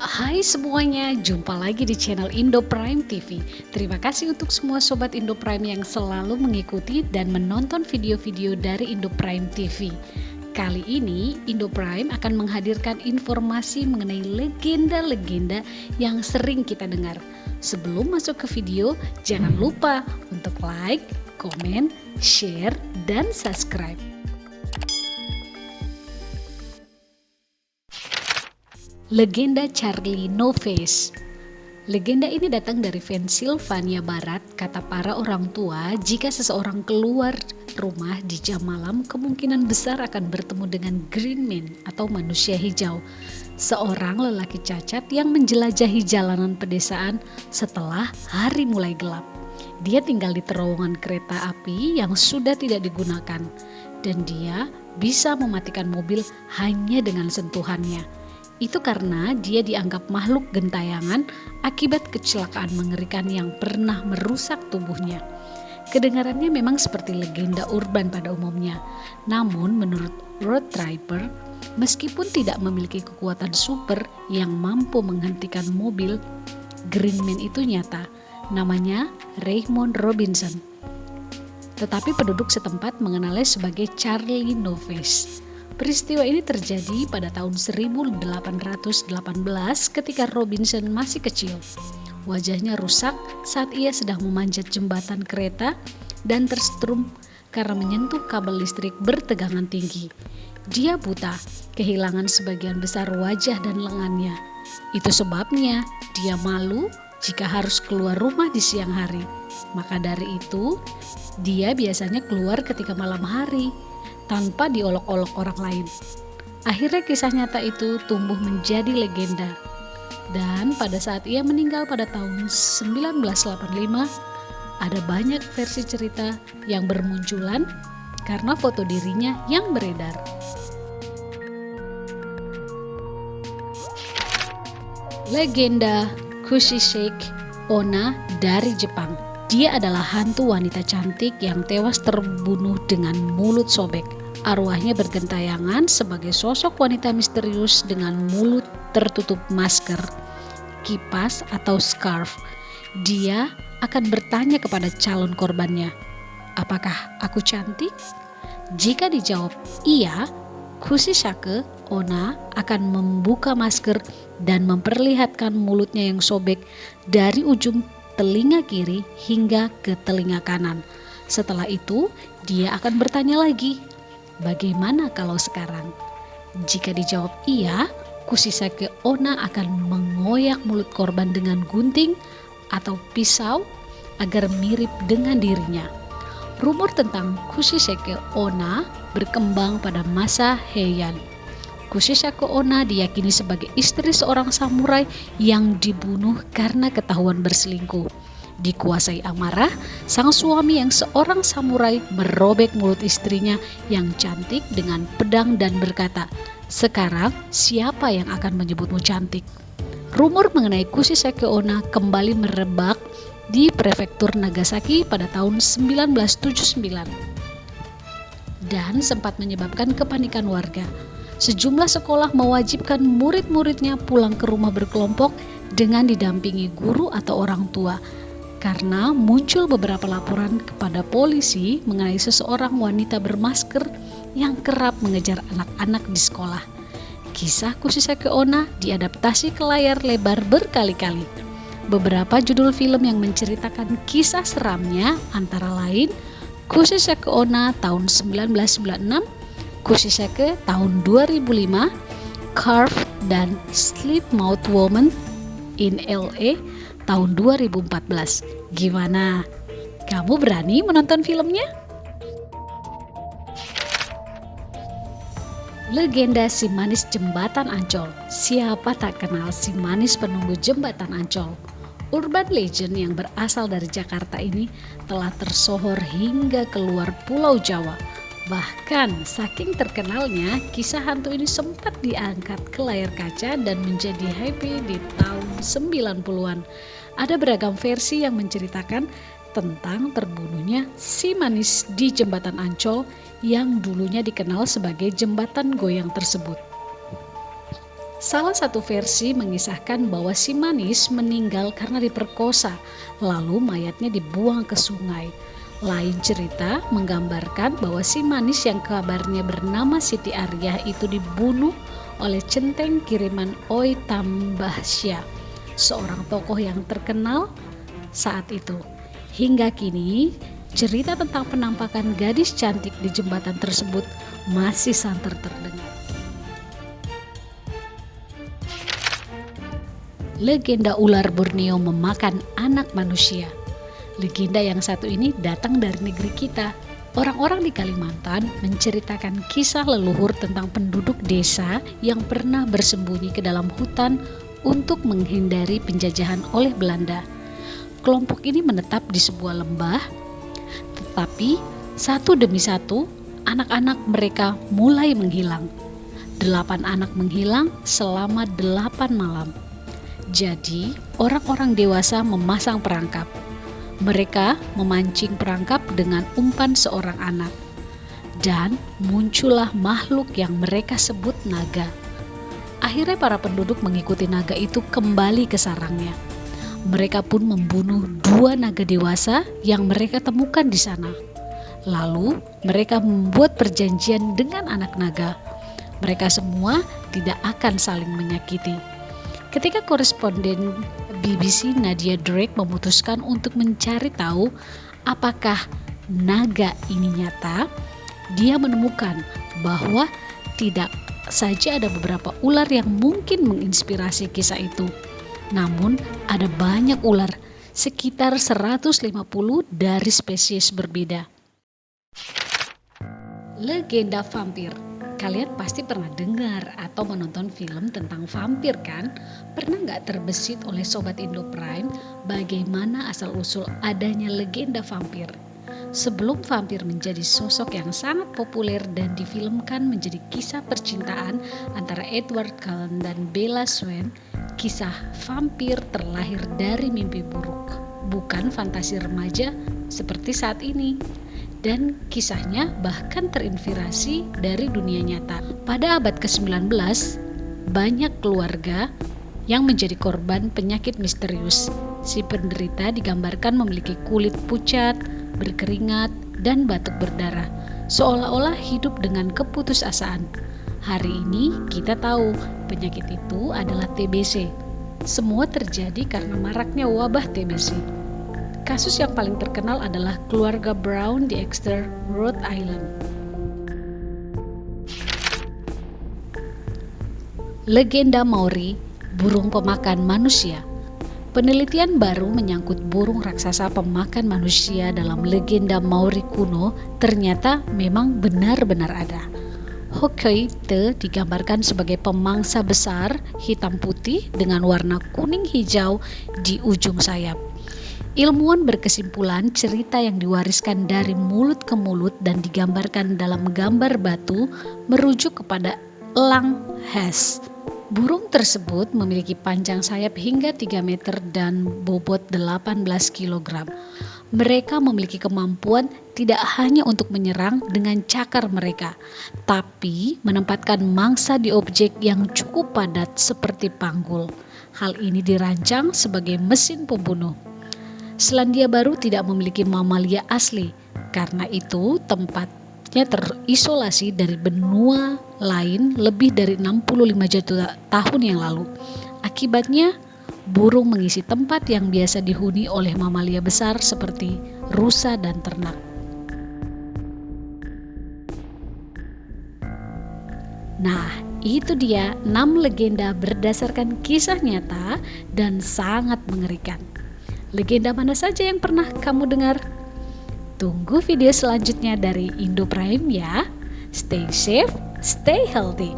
Hai semuanya, jumpa lagi di channel Indo Prime TV. Terima kasih untuk semua sobat Indo Prime yang selalu mengikuti dan menonton video-video dari Indo Prime TV. Kali ini Indo Prime akan menghadirkan informasi mengenai legenda-legenda yang sering kita dengar. Sebelum masuk ke video, jangan lupa untuk like, komen, share, dan subscribe. Legenda Charlie No Face. Legenda ini datang dari Pennsylvania Barat. Kata para orang tua, jika seseorang keluar rumah di jam malam, kemungkinan besar akan bertemu dengan Green Man atau manusia hijau, seorang lelaki cacat yang menjelajahi jalanan pedesaan setelah hari mulai gelap. Dia tinggal di terowongan kereta api yang sudah tidak digunakan, dan dia bisa mematikan mobil hanya dengan sentuhannya. Itu karena dia dianggap makhluk gentayangan akibat kecelakaan mengerikan yang pernah merusak tubuhnya. Kedengarannya memang seperti legenda urban pada umumnya. Namun menurut Road Tripper, meskipun tidak memiliki kekuatan super yang mampu menghentikan mobil, Green Man itu nyata. Namanya Raymond Robinson. Tetapi penduduk setempat mengenalnya sebagai Charlie No Face. Peristiwa ini terjadi pada tahun 1818 ketika Robinson masih kecil. Wajahnya rusak saat ia sedang memanjat jembatan kereta dan tersetrum karena menyentuh kabel listrik bertegangan tinggi. Dia buta, kehilangan sebagian besar wajah dan lengannya. Itu sebabnya dia malu jika harus keluar rumah di siang hari. Maka dari itu, dia biasanya keluar ketika malam hari, tanpa diolok-olok orang lain. Akhirnya kisah nyata itu tumbuh menjadi legenda. Dan pada saat ia meninggal pada tahun 1985, ada banyak versi cerita yang bermunculan karena foto dirinya yang beredar. Legenda Kushishake Onna dari Jepang. Dia adalah hantu wanita cantik yang tewas terbunuh dengan mulut sobek. Arwahnya bergentayangan sebagai sosok wanita misterius dengan mulut tertutup masker, kipas atau scarf. Dia akan bertanya kepada calon korbannya, "Apakah aku cantik?" Jika dijawab iya, Kushishake Onna akan membuka masker dan memperlihatkan mulutnya yang sobek dari ujung telinga kiri hingga ke telinga kanan. Setelah itu, dia akan bertanya lagi, "Bagaimana kalau sekarang?" Jika dijawab iya, Kushishake Onna akan mengoyak mulut korban dengan gunting atau pisau agar mirip dengan dirinya. Rumor tentang Kushishake Onna berkembang pada masa Heian. Kushishake Onna diyakini sebagai istri seorang samurai yang dibunuh karena ketahuan berselingkuh. Dikuasai amarah, sang suami yang seorang samurai merobek mulut istrinya yang cantik dengan pedang dan berkata, "Sekarang siapa yang akan menyebutmu cantik?" Rumor mengenai Kushishake Onna kembali merebak di prefektur Nagasaki pada tahun 1979 dan sempat menyebabkan kepanikan warga. Sejumlah sekolah mewajibkan murid-muridnya pulang ke rumah berkelompok dengan didampingi guru atau orang tua, karena muncul beberapa laporan kepada polisi mengenai seseorang wanita bermasker yang kerap mengejar anak-anak di sekolah. Kisah Kushishake Onna diadaptasi ke layar lebar berkali-kali. Beberapa judul film yang menceritakan kisah seramnya antara lain Kushishake Onna tahun 1996, Kushishake tahun 2005, Carve dan Sleep Mouth Woman in LA tahun 2014. Gimana? Kamu berani menonton filmnya? Legenda si manis jembatan Ancol. Siapa tak kenal si manis penunggu jembatan Ancol? Urban legend yang berasal dari Jakarta ini telah tersohor hingga keluar Pulau Jawa. Bahkan saking terkenalnya, kisah hantu ini sempat diangkat ke layar kaca dan menjadi hype di tahun 90-an. Ada beragam versi yang menceritakan tentang terbunuhnya si manis di jembatan Ancol yang dulunya dikenal sebagai jembatan goyang tersebut. Salah satu versi mengisahkan bahwa si manis meninggal karena diperkosa, lalu mayatnya dibuang ke sungai. Lain cerita menggambarkan bahwa si manis yang kabarnya bernama Siti Arya itu dibunuh oleh centeng kiriman Oi Tambahsya, seorang tokoh yang terkenal saat itu. Hingga kini, cerita tentang penampakan gadis cantik di jembatan tersebut masih santer terdengar. Legenda ular Borneo memakan anak manusia. Legenda yang satu ini datang dari negeri kita. Orang-orang di Kalimantan menceritakan kisah leluhur tentang penduduk desa yang pernah bersembunyi ke dalam hutan untuk menghindari penjajahan oleh Belanda. Kelompok ini menetap di sebuah lembah, tetapi satu demi satu anak-anak mereka mulai menghilang. 8 anak menghilang selama 8 malam. Jadi, orang-orang dewasa memasang perangkap. Mereka memancing perangkap dengan umpan seorang anak. Dan muncullah makhluk yang mereka sebut naga. Akhirnya para penduduk mengikuti naga itu kembali ke sarangnya. Mereka pun membunuh 2 naga dewasa yang mereka temukan di sana. Lalu mereka membuat perjanjian dengan anak naga. Mereka semua tidak akan saling menyakiti. Ketika koresponden BBC Nadia Drake memutuskan untuk mencari tahu apakah naga ini nyata, dia menemukan bahwa tidak saja ada beberapa ular yang mungkin menginspirasi kisah itu, namun ada banyak ular, sekitar 150 dari spesies berbeda. Legenda vampir. Kalian pasti pernah dengar atau menonton film tentang vampir kan? Pernah nggak terbesit oleh Sobat Indo Prime bagaimana asal-usul adanya legenda vampir? Sebelum vampir menjadi sosok yang sangat populer dan difilmkan menjadi kisah percintaan antara Edward Cullen dan Bella Swan, kisah vampir terlahir dari mimpi buruk, bukan fantasi remaja seperti saat ini. Dan kisahnya bahkan terinspirasi dari dunia nyata. Pada abad ke-19, banyak keluarga yang menjadi korban penyakit misterius. Si penderita digambarkan memiliki kulit pucat, berkeringat, dan batuk berdarah, seolah-olah hidup dengan keputusasaan. Hari ini kita tahu penyakit itu adalah TBC. Semua terjadi karena maraknya wabah TBC. Kasus yang paling terkenal adalah keluarga Brown di Exeter, Rhode Island. Legenda Maori, burung pemakan manusia. Penelitian baru menyangkut burung raksasa pemakan manusia dalam legenda Maori kuno ternyata memang benar-benar ada. Hokoite digambarkan sebagai pemangsa besar hitam putih dengan warna kuning hijau di ujung sayap. Ilmuwan berkesimpulan cerita yang diwariskan dari mulut ke mulut dan digambarkan dalam gambar batu merujuk kepada elang Hes. Burung tersebut memiliki panjang sayap hingga 3 meter dan bobot 18 kg. Mereka memiliki kemampuan tidak hanya untuk menyerang dengan cakar mereka, tapi menempatkan mangsa di objek yang cukup padat seperti panggul. Hal ini dirancang sebagai mesin pembunuh. Selandia Baru tidak memiliki mamalia asli, karena itu tempatnya terisolasi dari benua lain lebih dari 65 juta tahun yang lalu. Akibatnya, burung mengisi tempat yang biasa dihuni oleh mamalia besar seperti rusa dan ternak. Nah, itu dia 6 legenda berdasarkan kisah nyata dan sangat mengerikan. Legenda mana saja yang pernah kamu dengar? Tunggu video selanjutnya dari Indo Prime ya. Stay safe, stay healthy.